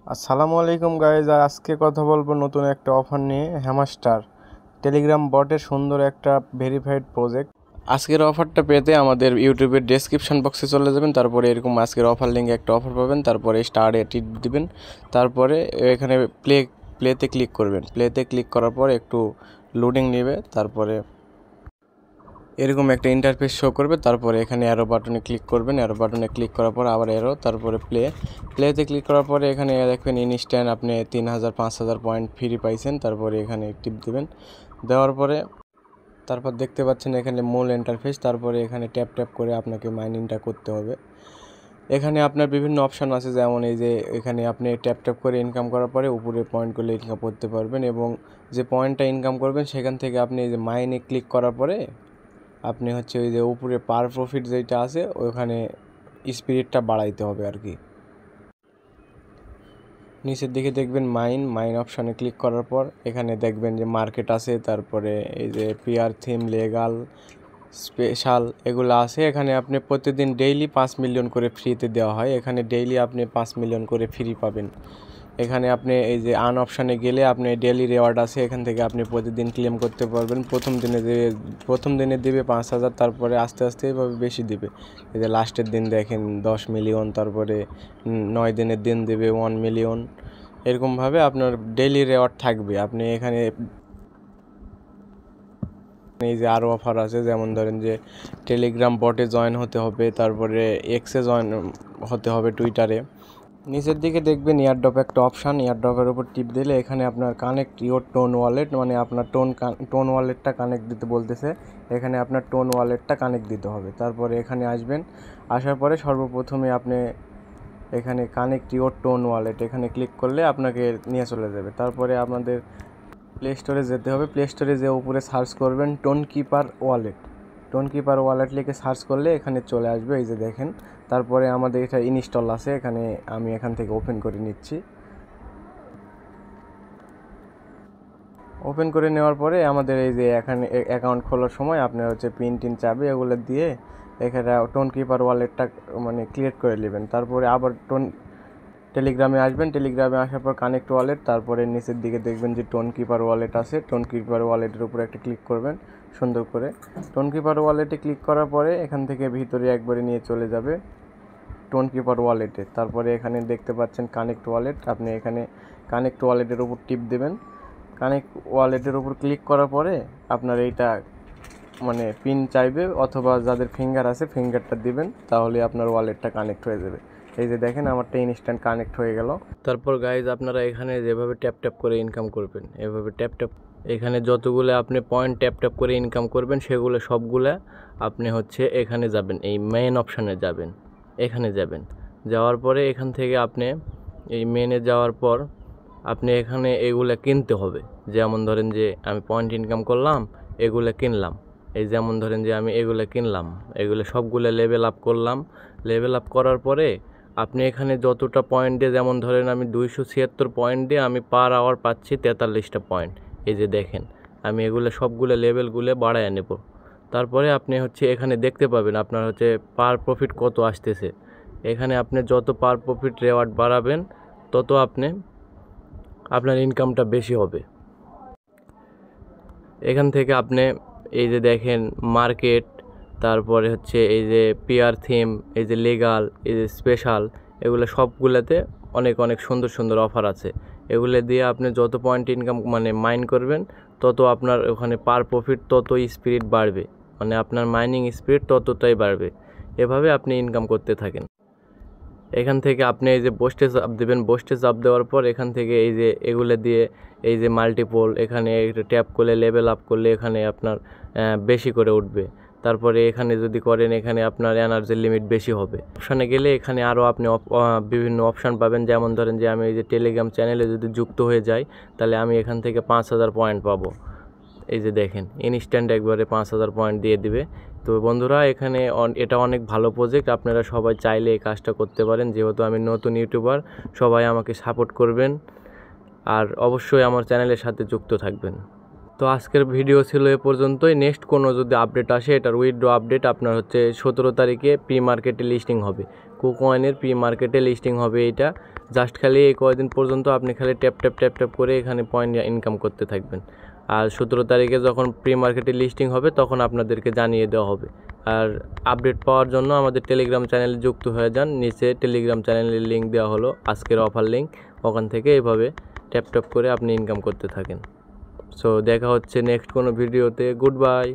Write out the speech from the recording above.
আসসালামু আলাইকুম গাইজ, আর আজকে কথা বলবো নতুন একটা অফার নিয়ে। হ্যামাস্টার টেলিগ্রাম বটের সুন্দর একটা ভেরিফাইড প্রজেক্ট। আজকের অফারটা পেতে আমাদের ইউটিউবের ডেসক্রিপশন বক্সে চলে যাবেন, তারপরে এরকম আজকের অফার লিঙ্কে একটা অফার পাবেন, তারপরে স্টারে টিপ দিবেন, তারপরে এখানে প্লেতে ক্লিক করবেন। প্লেতে ক্লিক করার পর একটু লোডিং নেবে, তারপরে এরকম একটা ইন্টারফেস শো করবে। তারপরে এখানে অ্যারো বাটনে ক্লিক করবেন, অ্যারো বাটনে ক্লিক করার পর আবার অ্যারো, তারপরে প্লেতে ক্লিক করার পরে এখানে দেখবেন ইনস্ট্যান্ট আপনি 3000-5000 পয়েন্ট ফ্রি পাইছেন। তারপরে এখানে টিপ দেবেন, দেওয়ার পরে তারপর দেখতে পাচ্ছেন এখানে মূল ইন্টারফেস। তারপরে এখানে ট্যাপ ট্যাপ করে আপনাকে মাইনিংটা করতে হবে। এখানে আপনার বিভিন্ন অপশান আছে, যেমন এই যে এখানে আপনি ট্যাপ ট্যাপ করে ইনকাম করার পরে উপরে পয়েন্টগুলো ইনকাম করতে পারবেন, এবং যে পয়েন্টটা ইনকাম করবেন সেখান থেকে আপনি এই যে মাইনে ক্লিক করার পরে আপনি হচ্ছে ওই যে উপরে পার প্রফিট যেটা আছে ওখানে স্পিরিটটা বাড়াইতে হবে আর কি। নিচের দিকে দেখবেন মাইন অপশানে ক্লিক করার পর এখানে দেখবেন যে মার্কেট আছে, তারপরে এই যে পিআর থিম, লেগাল, স্পেশাল এগুলো আছে। এখানে আপনি প্রতিদিন ডেইলি 5 মিলিয়ন করে ফ্রিতে দেওয়া হয়। এখানে ডেইলি আপনি 5 মিলিয়ন করে ফ্রি পাবেন। এখানে আপনি এই যে আন অপশানে গেলে আপনি ডেইলি রেওয়ার্ড আছে, এখান থেকে আপনি প্রতিদিন ক্লেম করতে পারবেন। প্রথম দিনে দেবে 5,000, তারপরে আস্তে আস্তে এভাবে বেশি দিবে। এই যে লাস্টের দিন দেখেন 10 মিলিয়ন, তারপরে 9 দিনের দিন দেবে 1 মিলিয়ন। এরকমভাবে আপনার ডেইলি রেওয়ার্ড থাকবে। আপনি এখানে এই যে আরও অফার আছে, যেমন ধরেন যে টেলিগ্রাম বটে জয়েন হতে হবে, তারপরে এক্সে জয়েন হতে হবে, টুইটারে। নিচের দিকে দেখবেন এয়ারড্রপ একটা অপশান, এয়ারড্রপের উপর টিপ দিলে এখানে আপনার কানেক্ট ইওর টোন ওয়ালেট, মানে আপনার টোন ওয়ালেটটা কানেক্ট দিতে বলতেছে। এখানে আপনার টোন ওয়ালেটটা কানেক্ট দিতে হবে। তারপরে এখানে আসবেন, আসার পরে সর্বপ্রথমে আপনি এখানে কানেক্ট ইওর টোন ওয়ালেট এখানে ক্লিক করলে আপনাকে নিয়ে চলে যাবে। তারপরে আপনাদের প্লে স্টোরে যেতে হবে। প্লে স্টোরে যে উপরে সার্চ করবেন টোন কিপার ওয়ালেট লিখে সার্চ করলে এখানে চলে আসবে, এই যে দেখেন। তারপরে আমাদের এটা ইনস্টল আছে, এখানে আমি এখান থেকে ওপেন করে নিচ্ছি। ওপেন করে নেওয়ার পরে আমাদের এই যে এখানে অ্যাকাউন্ট খোলার সময় আপনার হচ্ছে পিন টিন চাবি এগুলো দিয়ে এখানে টোন কিপার ওয়ালেটটা মানে ক্রিয়েট করে নেবেন। তারপরে আবার টেলিগ্রামে আসবেন, টেলিগ্রামে আসার পর কানেক্ট ওয়ালেট, তারপরে নিচের দিকে দেখবেন যে টোন কিপার ওয়ালেট আছে। টোন কিপার ওয়ালেটের উপরে একটা ক্লিক করবেন সুন্দর করে। টোন কিপার ওয়ালেটে ক্লিক করার পরে এখান থেকে ভিতরে একবারে নিয়ে চলে যাবে টোন কিপার ওয়ালেটে। তারপরে এখানে দেখতে পাচ্ছেন কানেক্ট ওয়ালেট, আপনি এখানে কানেক্ট ওয়ালেটের উপর টিপ দেবেন। কানেক্ট ওয়ালেটের উপর ক্লিক করার পরে আপনার এইটা মানে পিন চাইবে, অথবা যাদের ফিঙ্গার আছে ফিঙ্গারটা দিবেন, তাহলে আপনার ওয়ালেটটা কানেক্ট হয়ে যাবে। এই যে দেখেন আমারটা ইনস্ট্যান্ট কানেক্ট হয়ে গেল। তারপর গাইজ আপনারা এখানে যেভাবে ট্যাপ ট্যাপ করে ইনকাম করবেন, এভাবে ট্যাপ ট্যাপ এখানে যতগুলো আপনি পয়েন্ট ট্যাপ ট্যাপ করে ইনকাম করবেন সেগুলো সবগুলা আপনি হচ্ছে এখানে যাবেন, এই মেন অপশানে যাবেন, এখানে যাবেন। যাওয়ার পরে এখান থেকে আপনি এই মেনে যাওয়ার পর আপনি এখানে এগুলো কিনতে হবে। যেমন ধরেন যে আমি পয়েন্ট ইনকাম করলাম, এগুলো কিনলাম। এই যেমন ধরেন যে আমি এগুলো কিনলাম, এগুলো সবগুলো লেভেল আপ করলাম। লেভেল আপ করার পরে আপনি এখানে যতটা পয়েন্ট দিয়ে, যেমন ধরেন আমি 276 পয়েন্ট দিয়ে আমি পার আওয়ার পাচ্ছি 43টা পয়েন্ট। এই যে দেখেন আমি এগুলো সবগুলো লেভেলগুলো বাড়ায় নেব। তারপরে আপনি হচ্ছে এখানে দেখতে পাবেন আপনার হচ্ছে পার প্রফিট কত আসতেছে। এখানে আপনি যত পার প্রফিট রেওয়ার্ড বাড়াবেন তত আপনার ইনকামটা বেশি হবে। এখান থেকে আপনি এই যে দেখেন মার্কেট, তারপরে হচ্ছে এই যে পিআর থিম, এই যে লিগাল, এই যে স্পেশাল, এগুলো সবগুলোতে অনেক অনেক সুন্দর সুন্দর অফার আছে। এগুলো দিয়ে আপনি যত পয়েন্ট ইনকাম মানে মাইন করবেন তত আপনার ওখানে পার প্রফিট ততই স্পিরিট বাড়বে, মানে আপনার মাইনিং স্পিরিট ততটাই বাড়বে। এভাবে আপনি ইনকাম করতে থাকেন। এখান থেকে আপনি এই যে বোস্টে চাপ দেবেন, বোস্টে চাপ দেওয়ার পর এখান থেকে এই যে এগুলো দিয়ে এই যে মাল্টিপল এখানে ট্যাপ করলে লেভেল আপ করলে এখানে আপনার বেশি করে উঠবে। তারপরে এখানে যদি করেন এখানে আপনার এনার্জির লিমিট বেশি হবে। অপশানে গেলে এখানে আরও আপনি বিভিন্ন অপশান পাবেন। যেমন ধরেন যে আমি এই যে টেলিগ্রাম চ্যানেলে যদি যুক্ত হয়ে যাই তাহলে আমি এখান থেকে 5,000 পয়েন্ট পাবো। এই যে দেখেন ইনস্ট্যান্ট একবারে 5,000 পয়েন্ট দিয়ে দিবে। তো বন্ধুরা এখানে এটা অনেক ভালো প্রজেক্ট, আপনারা সবাই চাইলে এই কাজটা করতে পারেন। যেহেতু আমি নতুন ইউটিউবার, সবাই আমাকে সাপোর্ট করবেন আর অবশ্যই আমার চ্যানেলের সাথে যুক্ত থাকবেন। তো আজকের ভিডিও ছিল এ পর্যন্তই। নেক্সট কোনো যদি আপডেট আসে, এটার উইথড্র আপডেট আপনার হচ্ছে 17 তারিখে প্রি মার্কেটে লিস্টিং হবে। কুকয়েনের প্রি মার্কেটে লিস্টিং হবে এইটা। জাস্ট খালি এই কয়দিন পর্যন্ত আপনি খালি ট্যাপ ট্যাপ ট্যাপ ট্যাপ করে এখানে পয়েন্ট ইনকাম করতে থাকবেন। আর 17 তারিখে যখন প্রি মার্কেটে লিস্টিং হবে তখন আপনাদেরকে জানিয়ে দেওয়া হবে। আর আপডেট পাওয়ার জন্য আমাদের টেলিগ্রাম চ্যানেলে যুক্ত হয়ে যান। নিচে টেলিগ্রাম চ্যানেলের লিঙ্ক দেওয়া হলো, আজকের অফার লিঙ্ক, ওখান থেকে এভাবে ট্যাপ ট্যাপ করে আপনি ইনকাম করতে থাকেন। সো দেখা হচ্ছে নেক্সট কোনো ভিডিওতে। Good bye.